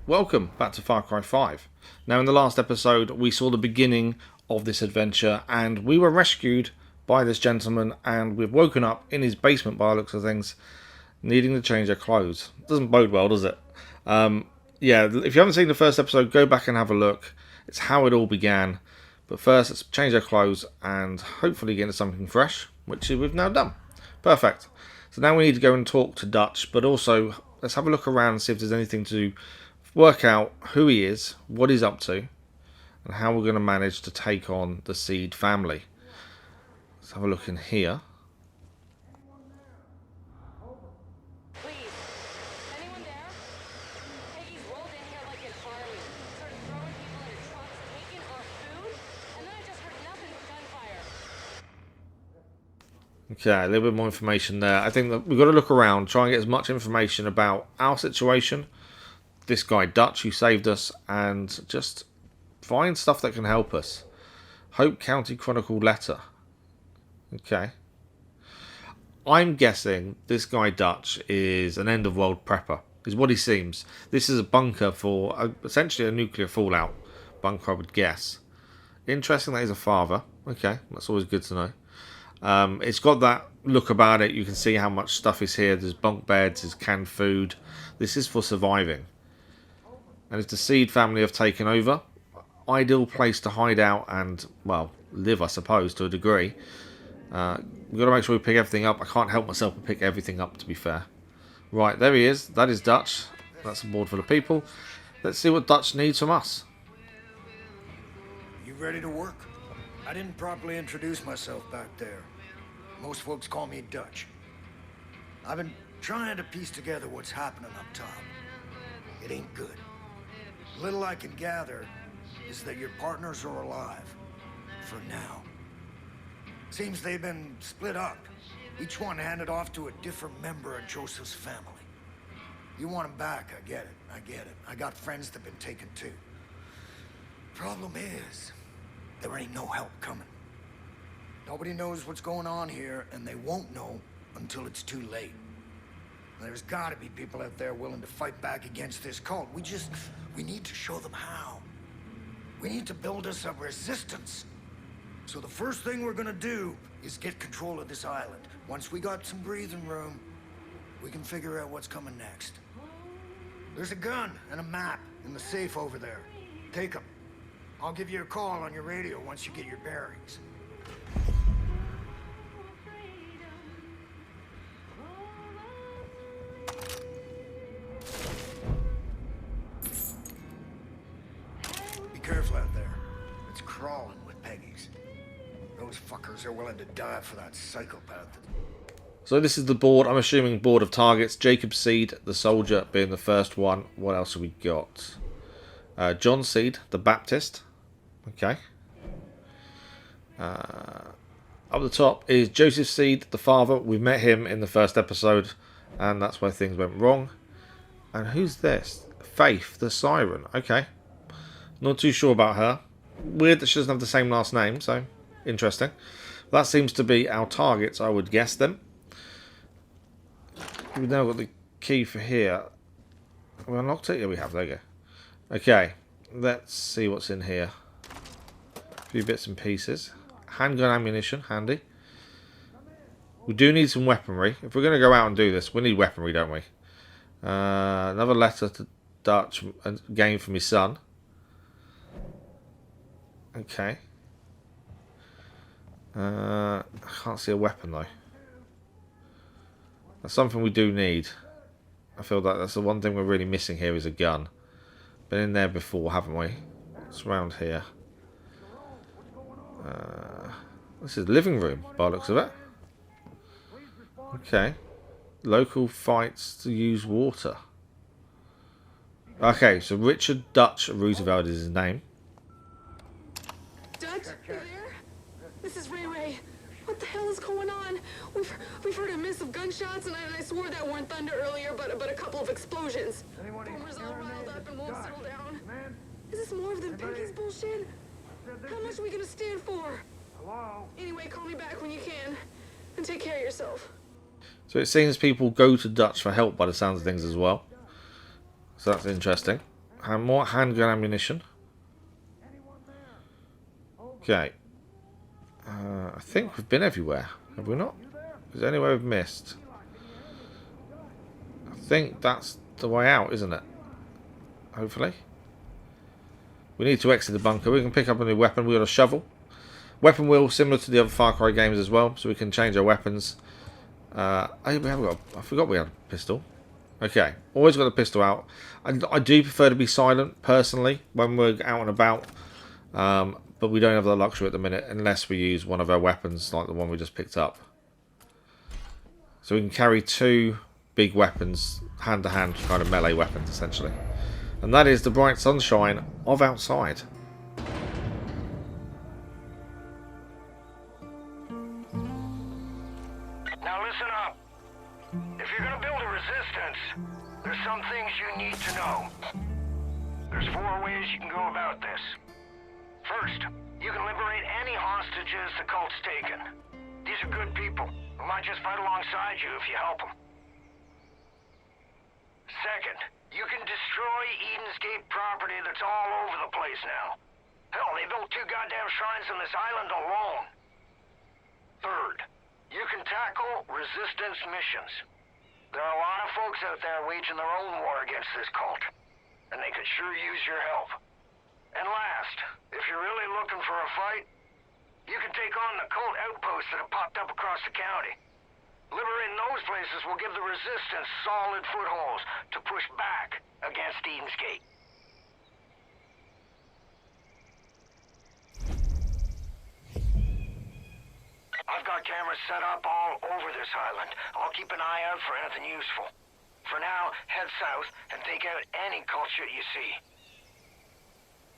Welcome back to Far Cry 5. Now in the last episode we saw the beginning of this adventure and we were rescued by this gentleman and we've woken up in his basement by the looks of things, needing to change our clothes. Doesn't bode well, does it? Yeah, if you haven't seen the first episode, go back and have a look. It's how it all began. But first let's change our clothes and hopefully get into something fresh, which we've now done. Perfect. So now we need to go and talk to Dutch, but also let's have a look around and see if there's anything to work out who he is, what he's up to, and how we're going to manage to take on the Seed family. Let's have a look in here. Please, anyone there? Peggy's rolled in here like an army, started throwing people into trucks, taking our food, and then I just heard nothing but gunfire. Okay, a little bit more information there. I think that we've got to look around, try and get as much information about our situation, this guy Dutch who saved us, and just find stuff that can help us. Hope County Chronicle letter. Okay. I'm guessing this guy Dutch is an end of world prepper, is what he seems. This is a bunker for essentially a nuclear fallout bunker, I would guess. Interesting that he's a father. Okay, that's always good to know. It's got that look about it. You can see how much stuff is here. There's bunk beds, there's canned food. This is for surviving. And if the Seed family have taken over, ideal place to hide out and, well, live, I suppose, to a degree. We've got to make sure we pick everything up. I can't help myself but pick everything up, to be fair. Right, there he is. That is Dutch. That's a board full of people. Let's see what Dutch needs from us. You ready to work? I didn't properly introduce myself back there. Most folks call me Dutch. I've been trying to piece together what's happening up top. It ain't good. Little I can gather is that your partners are alive. For now. Seems they've been split up. Each one handed off to a different member of Joseph's family. You want them back, I get it. I got friends that've been taken too. Problem is, there ain't no help coming. Nobody knows what's going on here, and they won't know until it's too late. There's gotta be people out there willing to fight back against this cult. We need to show them how. We need to build us a resistance. So the first thing we're gonna do is get control of this island. Once we got some breathing room, we can figure out what's coming next. There's a gun and a map in the safe over there. Take them. I'll give you a call on your radio once you get your bearings. Be careful out there. It's crawling with Peggy's. Those fuckers are willing to die for that psychopath. So this is the board. I'm assuming board of targets. Jacob Seed, the soldier, being the first one. What else have we got? John Seed, the Baptist. Okay. Up the top is Joseph Seed, the father. We met him in the first episode, and that's where things went wrong. And who's this? Faith, the siren. Okay. Not too sure about her. Weird that she doesn't have the same last name, so interesting. That seems to be our targets, I would guess them. We've now got the key for here. We unlocked it? Yeah, we have. There you go. Okay. Let's see what's in here. A few bits and pieces. Handgun ammunition, handy. We do need some weaponry. If we're going to go out and do this, we need weaponry, don't we? Another letter to Dutch, again from his son. Okay. I can't see a weapon though. That's something we do need. I feel like that's the one thing we're really missing here is a gun. Been in there before, haven't we? It's around here. This is the living room by the looks of it. Okay. Local fights to use water. Okay, so Richard Dutch Roosevelt is his name. Dutch, you there? This is Ray Ray. What the hell is going on? We've heard a miss of gunshots, and I swore that weren't thunder earlier, but a couple of explosions. Boomers all riled up and won't settle down. Is this more of the Peggy's bullshit? How much are we gonna stand for? Anyway, call me back when you can, and take care of yourself. So it seems people go to Dutch for help by the sounds of things as well. So that's interesting. And more handgun ammunition. Okay. I think we've been everywhere. Have we not? Is there anywhere we've missed? I think that's the way out, isn't it? Hopefully. We need to exit the bunker. We can pick up a new weapon. We got a shovel. Weapon wheel, similar to the other Far Cry games as well, so we can change our weapons. Oh, we haven't got. I forgot we had a pistol. Okay, always got the pistol out. I do prefer to be silent personally when we're out and about, but we don't have the luxury at the minute unless we use one of our weapons like the one we just picked up. So we can carry two big weapons, hand-to-hand kind of melee weapons essentially, and that is the bright sunshine of outside. Now listen up. If you're gonna build a resistance, there's some things you need to know. There's 4 ways you can go about this. First, you can liberate any hostages the cult's taken. These are good people who might just fight alongside you if you help them. Second, you can destroy Eden's Gate property that's all over the place now. Hell, they built 2 goddamn shrines on this island alone. Third, you can tackle resistance missions. There are a lot of folks out there waging their own war against this cult, and they could sure use your help. And last, if you're really looking for a fight, you can take on the Cult Outposts that have popped up across the county. Liberating those places will give the resistance solid footholds to push back against Eden's Gate. I've got cameras set up all over this island. I'll keep an eye out for anything useful. For now, head south and take out any cult shit you see.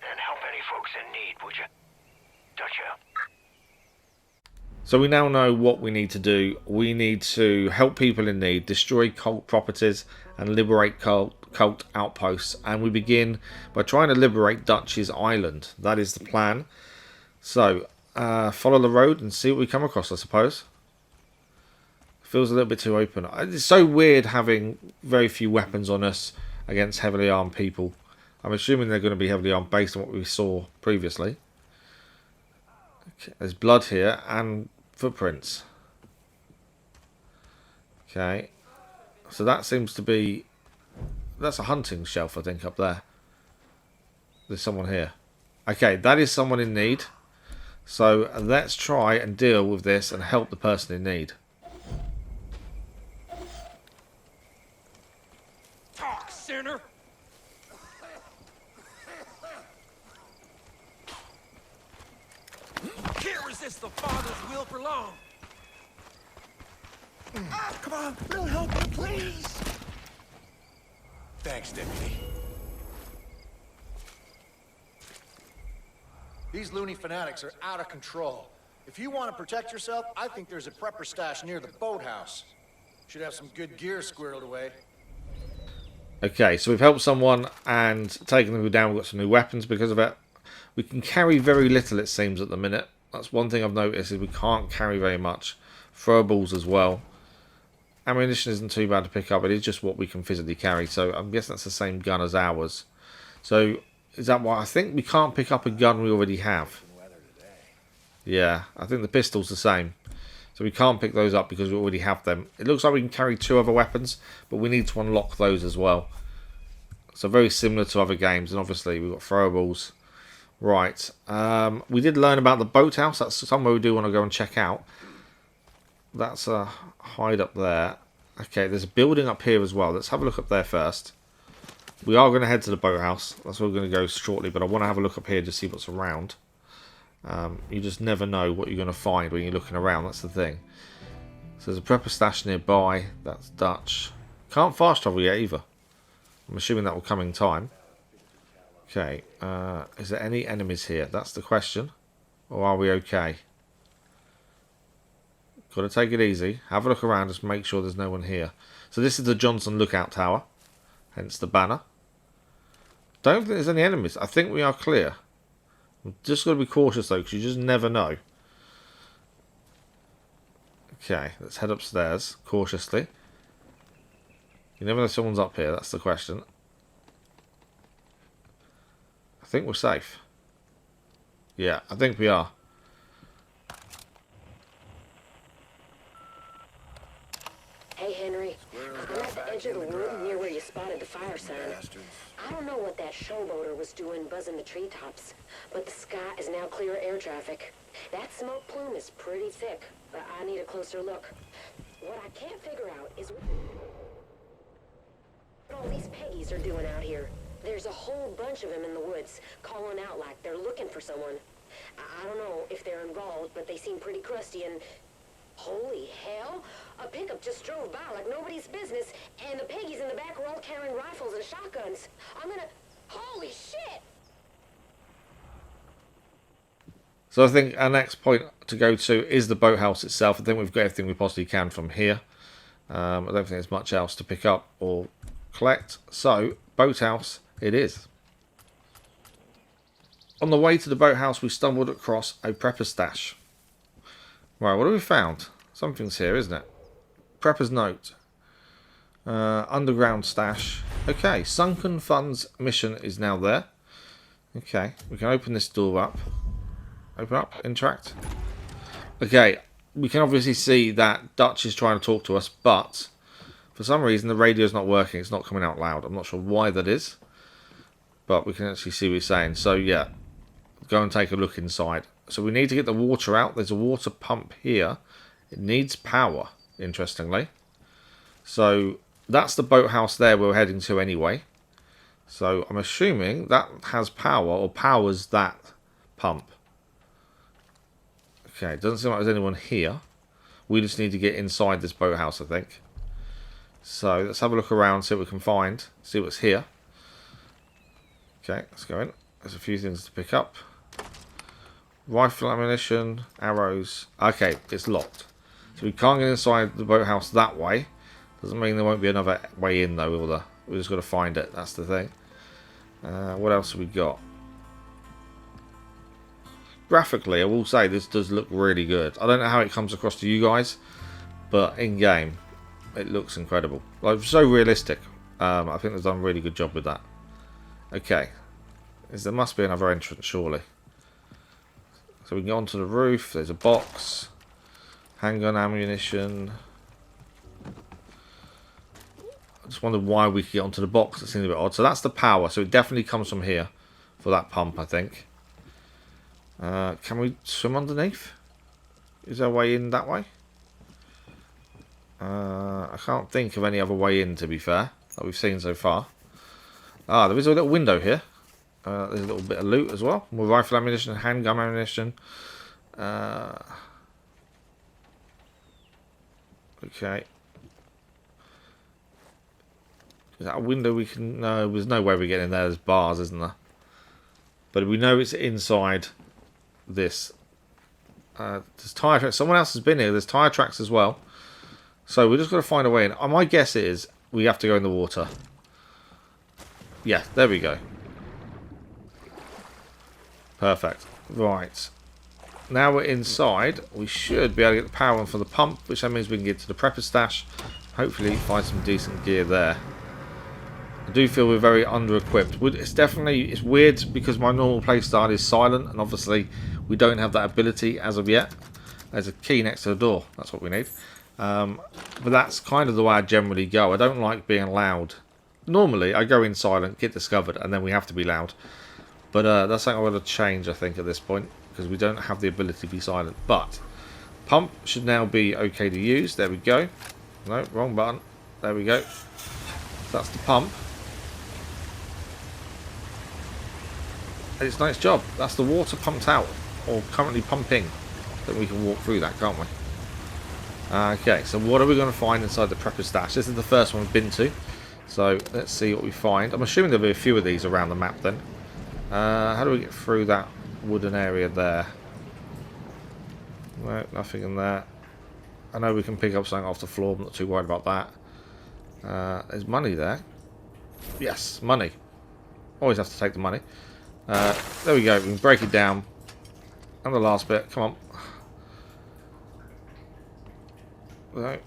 And help any folks in need, would you? Dutch out. So we now know what we need to do. We need to help people in need, destroy cult properties, and liberate cult outposts. And we begin by trying to liberate Dutch's island. That is the plan. So, follow the road and see what we come across, I suppose. Feels a little bit too open. It's so weird having very few weapons on us against heavily armed people. I'm assuming they're going to be heavily armed based on what we saw previously. Okay, there's blood here and footprints. Okay. So that seems to be... That's a hunting shelf, I think, up there. There's someone here. Okay, that is someone in need. So let's try and deal with this and help the person in need. Talk, sinner! Can't resist the Father's will for long. Come on, we'll help you, please. Thanks, Deputy. These loony fanatics are out of control. If you want to protect yourself, I think there's a prepper stash near the boathouse. Should have some good gear squirreled away. Okay, so we've helped someone and taken them down. We've got some new weapons because of it. We can carry very little, it seems, at the minute. That's one thing I've noticed, is we can't carry very much. Throwables as well. Ammunition isn't too bad to pick up. It is just what we can physically carry. So I'm guessing that's the same gun as ours. So is that why? I think we can't pick up a gun we already have. Yeah, I think the pistol's the same. So we can't pick those up because we already have them. It looks like we can carry 2 other weapons, but we need to unlock those as well. So very similar to other games, and obviously we've got throwables. Right, we did learn about the boathouse. That's somewhere we do want to go and check out. That's a hide up there. Okay, there's a building up here as well. Let's have a look up there first. We are going to head to the boathouse. That's where we're going to go shortly, but I want to have a look up here to see what's around. You just never know what you're going to find when you're looking around. That's the thing. So there's a prepper stash nearby. That's Dutch. Can't fast travel yet either. I'm assuming that will come in time. Okay. Is there any enemies here? That's the question. Or are we okay? Got to take it easy. Have a look around. Just make sure there's no one here. So this is the Johnson Lookout Tower. Hence the banner. Don't think there's any enemies. I think we are clear. Just got to be cautious though, because you just never know. Okay, let's head upstairs cautiously. You never know if someone's up here, that's the question. I think we're safe. Yeah, I think we are. Hey, Henry. I'm at the edge of the wood near where you spotted the fire sign. I don't know what that showboater was doing buzzing the treetops, but the sky is now clear of air traffic. That smoke plume is pretty thick, but I need a closer look. What I can't figure out is what all these Peggies are doing out here. There's a whole bunch of them in the woods, calling out like they're looking for someone. I don't know if they're involved, but they seem pretty crusty and... Holy hell! A pickup just drove by like nobody's business, and the Peggies in the back were all carrying rifles and shotguns. I'm gonna... Holy shit! So I think our next point to go to is the boathouse itself. I think we've got everything we possibly can from here. I don't think there's much else to pick up or collect. So, boathouse it is. On the way to the boathouse, we stumbled across a prepper stash. Right, what have we found? Something's here, isn't it? Prepper's note. Underground stash. Okay, sunken funds mission is now there. Okay, we can open this door up. Open up, interact. Okay, we can obviously see that Dutch is trying to talk to us, but for some reason the radio's not working. It's not coming out loud. I'm not sure why that is, but we can actually see what he's saying. So yeah, go and take a look inside. So we need to get the water out. There's a water pump here. It needs power, interestingly. So that's the boathouse there we're heading to anyway. So I'm assuming that has power or powers that pump. Okay, it doesn't seem like there's anyone here. We just need to get inside this boathouse, I think. So let's have a look around, see what we can find, see what's here. Okay, let's go in. There's a few things to pick up. Rifle ammunition, arrows. Okay, it's locked. So we can't get inside the boathouse that way. Doesn't mean there won't be another way in though, will there? We just got to find it, that's the thing. What else have we got? Graphically, I will say this does look really good. I don't know how it comes across to you guys, but in game, it looks incredible. Like, so realistic. I think they've done a really good job with that. Okay, there must be another entrance, surely. So we can go onto the roof. There's a box, handgun ammunition. I just wondered why we could get onto the box. It seems a bit odd. So that's the power. So it definitely comes from here for that pump, I think. Can we swim underneath? Is there a way in that way? I can't think of any other way in, to be fair, that we've seen so far. Ah, there is a little window here. There's a little bit of loot as well. More rifle ammunition, handgun ammunition. Okay. Is that a window we can... No, there's no way we get in there. There's bars, isn't there? But we know it's inside this. There's tyre tracks. Someone else has been here. There's tyre tracks as well. So we're just got to find a way in. My guess is we have to go in the water. Yeah, there we go. Perfect. Right. Now we're inside. We should be able to get the power on for the pump, which that means we can get to the prepper stash. Hopefully find some decent gear there. I do feel we're very under-equipped. It's weird because my normal playstyle is silent, and obviously we don't have that ability as of yet. There's a key next to the door. That's what we need. But that's kind of the way I generally go. I don't like being loud. Normally, I go in silent, get discovered, and then we have to be loud. But that's something I'm going to change, I think, at this point, because we don't have the ability to be silent. But pump should now be okay to use. There we go. No, wrong button. There we go. That's the pump. And it's a nice job. That's the water pumped out, or currently pumping. Then we can walk through that, can't we? Okay, so what are we going to find inside the prepper stash? This is the first one we've been to. So let's see what we find. I'm assuming there'll be a few of these around the map then. How do we get through that wooden area there? No, nothing in there. I know we can pick up something off the floor. I'm not too worried about that. There's money there. Yes, money. Always have to take the money. There we go. We can break it down. And the last bit. Come on. Right.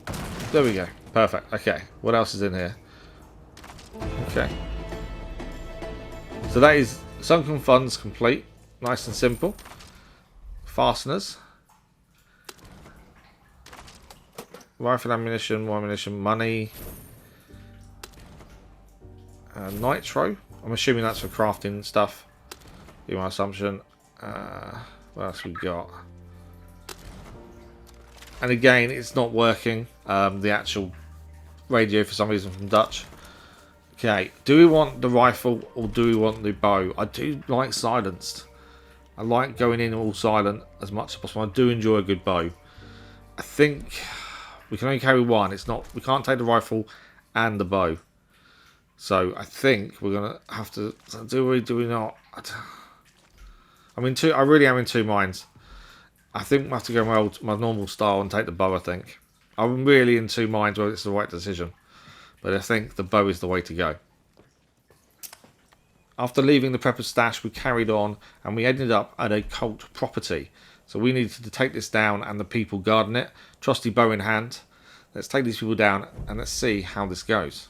There we go. Perfect. Okay. What else is in here? Okay. So that is Sunken funds complete. Nice and simple. Fasteners. Rifle ammunition, more ammunition, money. Nitro. I'm assuming that's for crafting stuff. Be my assumption. What else we got? And again, it's not working. The actual radio for some reason from Dutch. Okay, do we want the rifle or do we want the bow? I do like silenced. I like going in all silent as much as possible. I do enjoy a good bow. I think we can only carry one. It's not. We can't take the rifle and the bow. So I think we're gonna have to. Do we not? I'm in two. I really am in two minds. I think we have to go my normal style and take the bow. I think I'm really in two minds whether it's the right decision. But I think the bow is the way to go. After leaving the prepper's stash, we carried on and we ended up at a cult property. So we needed to take this down and the people guarding it. Trusty bow in hand. Let's take these people down and let's see how this goes.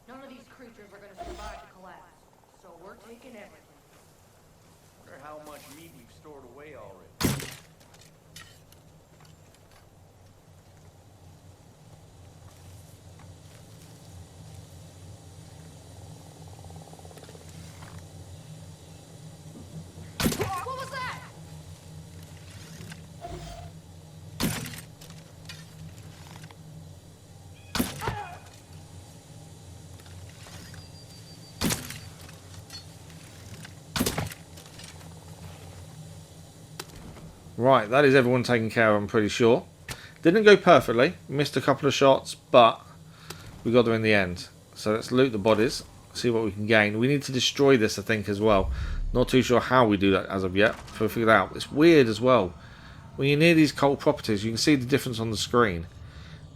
None of these creatures are going to survive the collapse, so we're taking everything. Wonder how much meat we've stored away already. What was that? Right, that is everyone taken care of, I'm pretty sure. Didn't go perfectly. Missed a couple of shots, but we got there in the end. So let's loot the bodies, see what we can gain. We need to destroy this, I think, as well. Not too sure how we do that as of yet. We'll figure it out. It's weird as well. When you're near these cult properties, you can see the difference on the screen.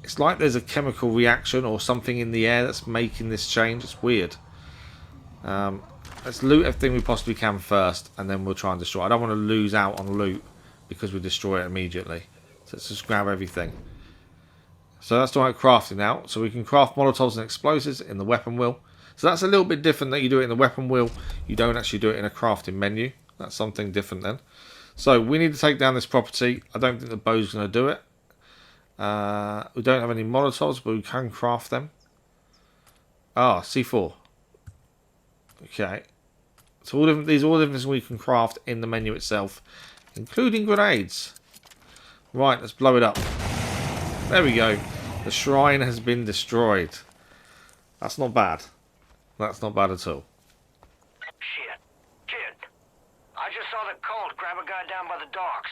It's like there's a chemical reaction or something in the air that's making this change. It's weird. Let's loot everything we possibly can first, and then we'll try and destroy. I don't want to lose out on loot because we destroy it immediately. So let's just grab everything. So that's doing crafting now. So we can craft molotovs and explosives in the weapon wheel. So that's a little bit different that you do it in the weapon wheel. You don't actually do it in a crafting menu. That's something different then. So we need to take down this property. I don't think the bow's going to do it. We don't have any molotovs, but we can craft them. Ah, C4. Okay. So these are all different things we can craft in the menu itself, including grenades. Right, let's blow it up. There we go. The shrine has been destroyed. That's not bad. That's not bad at all. Shit. Kid, I just saw the cult grab a guy down by the docks.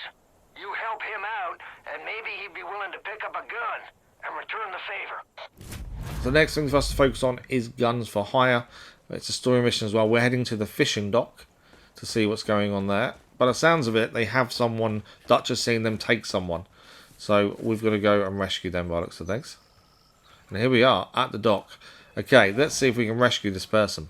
You help him out, and maybe he'd be willing to pick up a gun and return the favor. The next thing for us to focus on is guns for hire. It's a story mission as well. We're heading to the fishing dock to see what's going on there. By the sounds of it, they have someone. Dutch has seen them take someone. So we've got to go and rescue them by the looks of things. And here we are at the dock. Okay, let's see if we can rescue this person.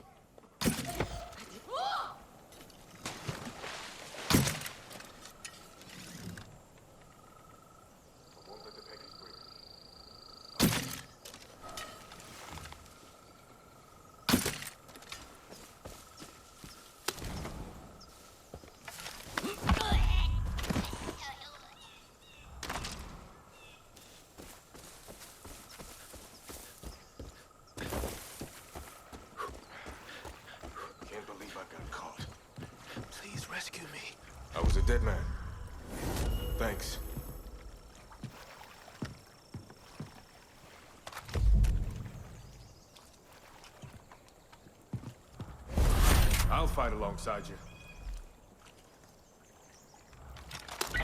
Rescue me. I was a dead man. Thanks. I'll fight alongside you.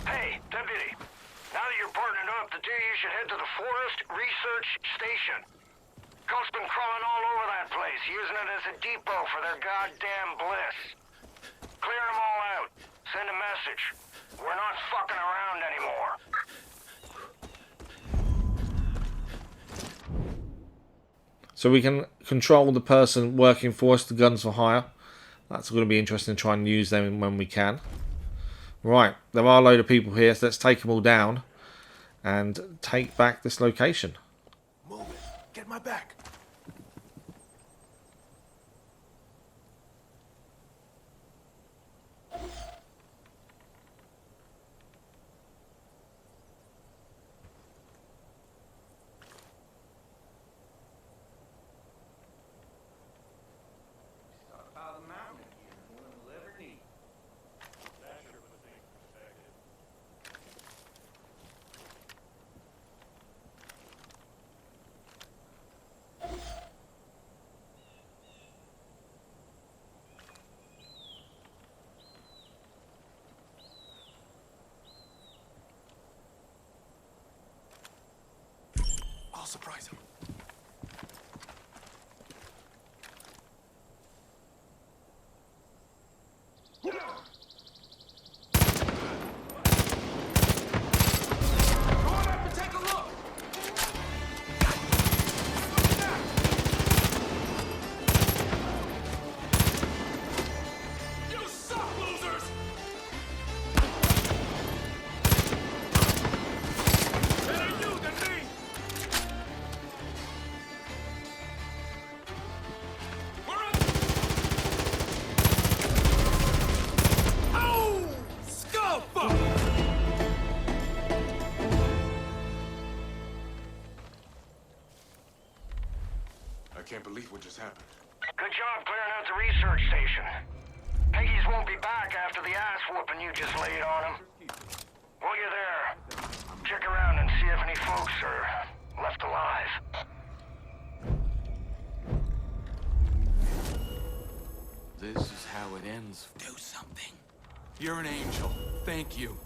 Hey, deputy. Now that you're partnered up, the two of you should head to the Forest Research Station. Cult's been crawling all over that place, using it as a depot for their goddamn bliss. Clear them all out. Send a message. We're not fucking around anymore. So we can control the person working for us, the guns for hire. That's going to be interesting to try and use them when we can. Right, there are a load of people here, so let's take them all down and take back this location. Move it. Get my back. I'll surprise him. I can't believe what just happened. Good job clearing out the research station. Piggies won't be back after the ass whooping you just laid on them. While you're there, check around and see if any folks are left alive. This is how it ends. Do something. You're an angel. Thank you.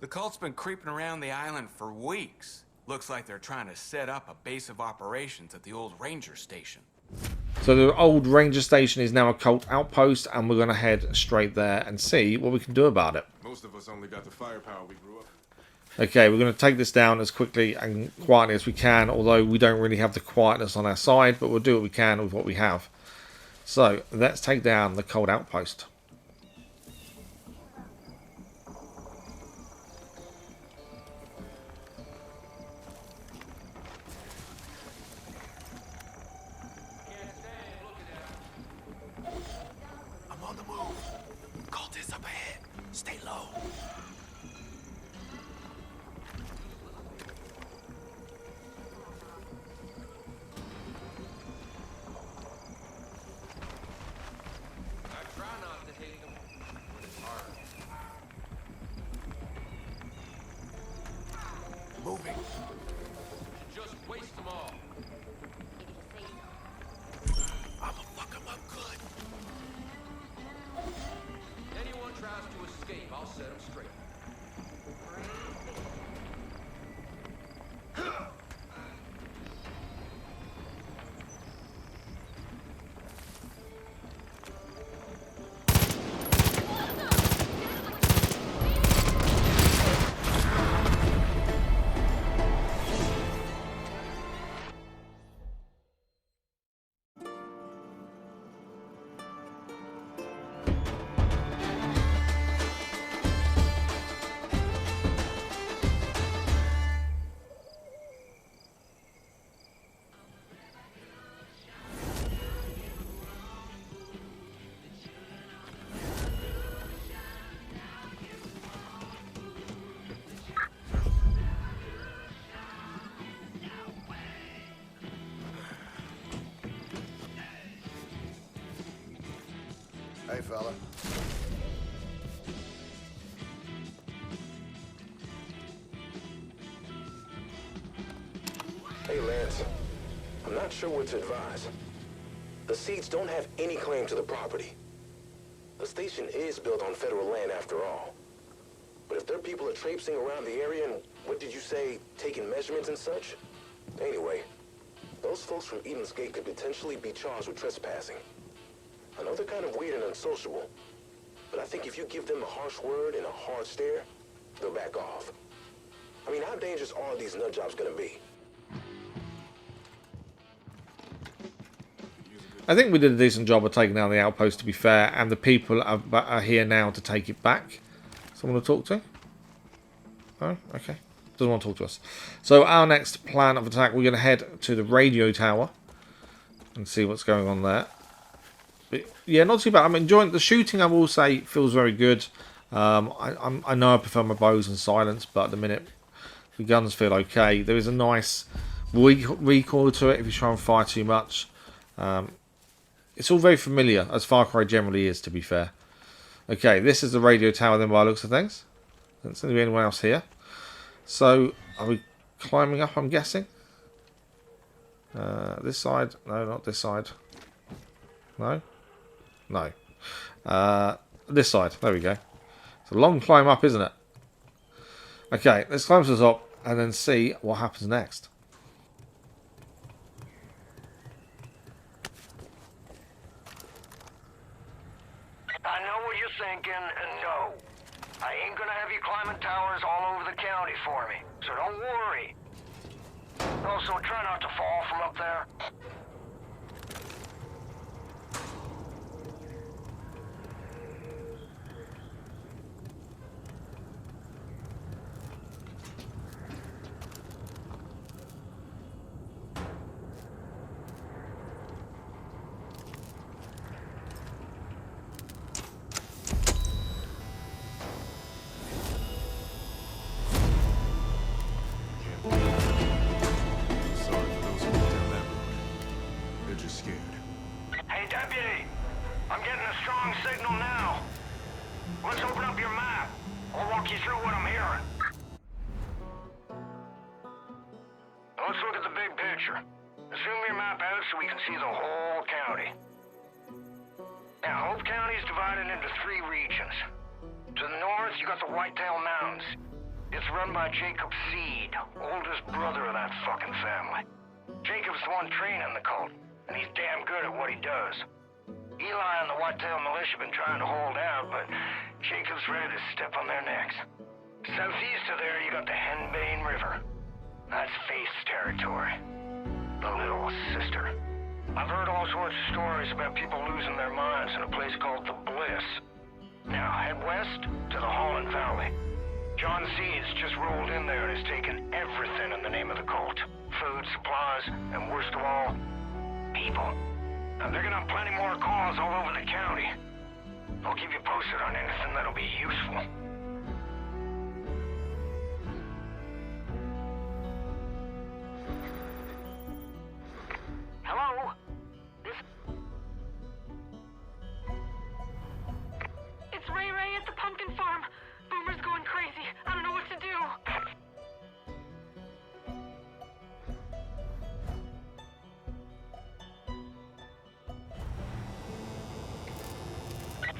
The cult's been creeping around the island for weeks. Looks like they're trying to set up a base of operations at the old ranger station. So the old ranger station is now a cult outpost, and we're going to head straight there and see what we can do about it. Most of us only got the firepower we grew up. Okay, we're going to take this down as quickly and quietly as we can, although we don't really have the quietness on our side, but we'll do what we can with what we have. So let's take down the Cult Outpost. I'm on the move. Cultists up ahead. Stay low. Moving. Just waste them all. I'ma fuck 'em up good. Anyone tries to escape, I'll set them straight. Hey, fella. Hey, Lance. I'm not sure what to advise. The Seeds don't have any claim to the property. The station is built on federal land after all. But if their people are traipsing around the area and, what did you say, taking measurements and such? Anyway, those folks from Eden's Gate could potentially be charged with trespassing. I know they're kind of weird and unsociable, but I think if you give them a harsh word and a hard stare, they'll back off. I mean, how dangerous are these nut jobs gonna be? I think we did a decent job of taking down the outpost, to be fair, and the people are here now to take it back. Someone to talk to? Oh, okay. Doesn't want to talk to us. So our next plan of attack, we're going to head to the radio tower and see what's going on there. But yeah, not too bad. I'm enjoying the shooting. I will say feels very good. I know I prefer my bows and silence, but at the minute the guns feel okay. There is a nice recoil to it if you try and fire too much. It's all very familiar, as Far Cry generally is, to be fair. Okay, this is the radio tower then by the looks of things. Doesn't seem to be anyone else here. So, are we climbing up, I'm guessing? This side? No, not this side. No? No. This side. There we go. It's a long climb up, isn't it? Okay, let's climb to the top and then see what happens next. I know what you're thinking, and no. I ain't gonna have you climbing towers all over the county for me, so don't worry. Also, try not to fall from up there. Jacob Seed, oldest brother of that fucking family. Jacob's the one training the cult, and he's damn good at what he does. Eli and the Whitetail Militia have been trying to hold out, but Jacob's ready to step on their necks. Southeast of there, you got the Henbane River. That's Faith's territory. The little sister. I've heard all sorts of stories about people losing their minds in a place called the Bliss. Now, head west to the Holland Valley. John Seeds just rolled in there and has taken everything in the name of the cult. Food, supplies, and worst of all, people. Now, they're gonna have plenty more calls all over the county. I'll keep you posted on anything that'll be useful. Hello? It's Ray Ray at the pumpkin farm. Boomer's going crazy. I don't know what to do.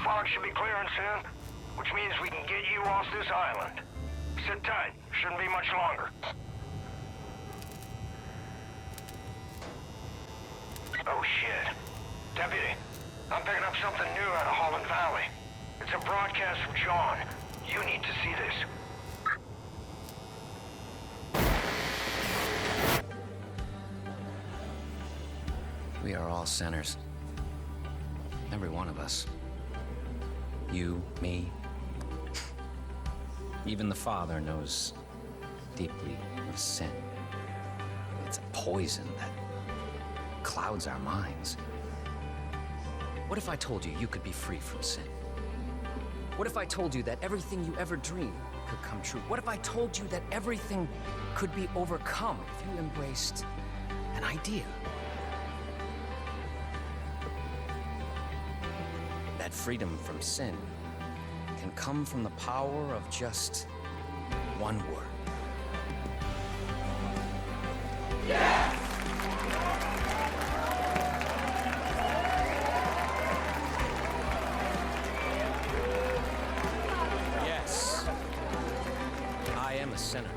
Fog should be clearing soon, which means we can get you off this island. Sit tight. Shouldn't be much longer. Oh shit. Deputy, I'm picking up something new out of Holland Valley. It's a broadcast from John. You need to see this. We are all sinners. Every one of us. You, me. Even the Father knows deeply of sin. It's a poison that clouds our minds. What if I told you you could be free from sin? What if I told you that everything you ever dreamed could come true? What if I told you that everything could be overcome if you embraced an idea? That freedom from sin can come from the power of just one word. Yeah! Yes. I am a sinner.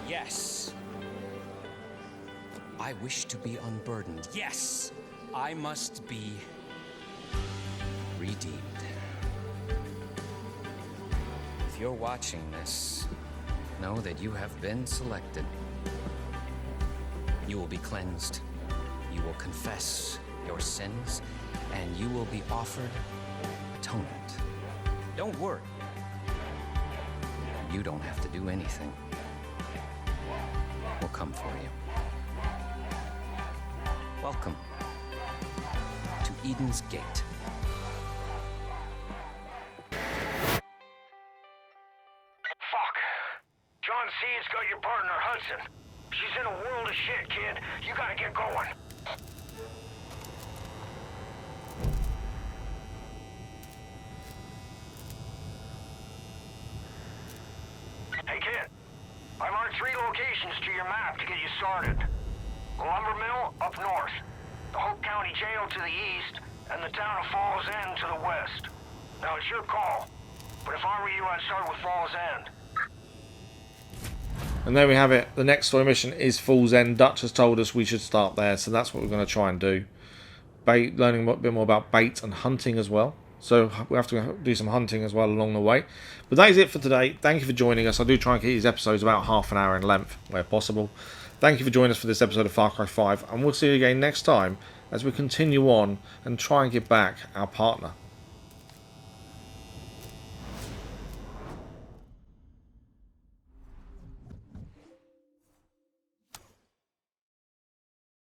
Yes. I I wish to be unburdened. Yes, I must be redeemed. If you're watching this, know that you have been selected. You will be cleansed. You will confess your sins, and you will be offered atonement. Don't worry. You don't have to do anything. We'll come for you. Welcome to Eden's Gate. Fuck. John C's got your partner, Hudson. She's in a world of shit, kid. You gotta get going. Hey, kid. I marked 3 locations to your map to get you started. The lumber mill up north, the Hope County Jail to the east, and the town of Falls End to the west. Now, it's your call, but if I were you, I'd start with Falls End. And there we have it. The next story mission is Falls End. Dutch has told us we should start there, so that's what we're going to try and do. Learning a bit more about bait and hunting as well. So we have to do some hunting as well along the way. But that is it for today. Thank you for joining us. I do try and keep these episodes about half an hour in length where possible. Thank you for joining us for this episode of Far Cry 5, and we'll see you again next time as we continue on and try and get back our partner.